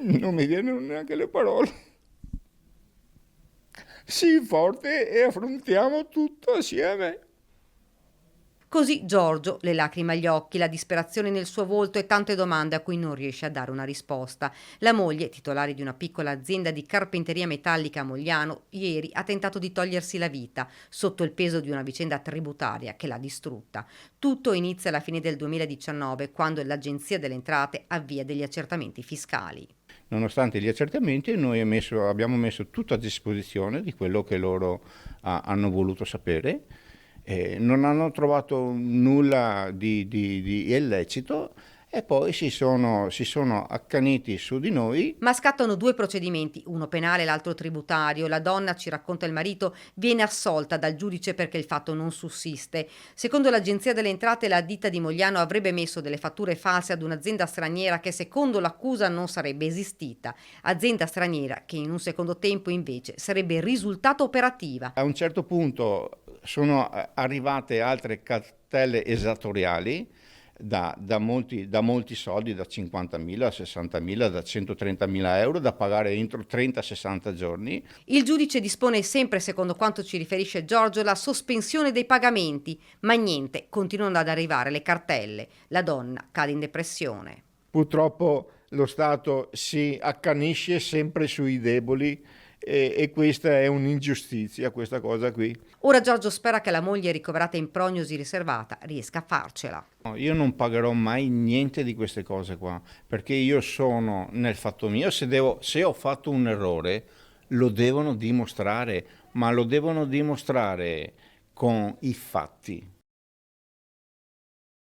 Non mi vienono neanche le parole. Sii forte e affrontiamo tutto assieme. Così Giorgio, le lacrime agli occhi, la disperazione nel suo volto e tante domande a cui non riesce a dare una risposta. La moglie, titolare di una piccola azienda di carpenteria metallica a Mogliano, ieri ha tentato di togliersi la vita sotto il peso di una vicenda tributaria che l'ha distrutta. Tutto inizia alla fine del 2019, quando l'Agenzia delle Entrate avvia degli accertamenti fiscali. Nonostante gli accertamenti, noi abbiamo messo tutto a disposizione di quello che loro hanno voluto sapere. Non hanno trovato nulla di illecito e poi si sono accaniti su di noi. Ma scattano due procedimenti, uno penale e l'altro tributario. La donna, ci racconta il marito, viene assolta dal giudice perché il fatto non sussiste. Secondo l'Agenzia delle Entrate, la ditta di Mogliano avrebbe messo delle fatture false ad un'azienda straniera che secondo l'accusa non sarebbe esistita. Azienda straniera che in un secondo tempo invece sarebbe risultata operativa. A un certo punto sono arrivate altre cartelle esattoriali da molti soldi, da 50.000 a 60.000, da 130.000 euro, da pagare entro 30-60 giorni. Il giudice dispone sempre, secondo quanto ci riferisce Giorgio, la sospensione dei pagamenti, ma niente, continuano ad arrivare le cartelle. La donna cade in depressione. Purtroppo lo Stato si accanisce sempre sui deboli e questa è un'ingiustizia, questa cosa qui. Ora Giorgio spera che la moglie ricoverata in prognosi riservata riesca a farcela. No, io non pagherò mai niente di queste cose qua, perché io sono nel fatto mio, se ho fatto un errore lo devono dimostrare, ma lo devono dimostrare con i fatti.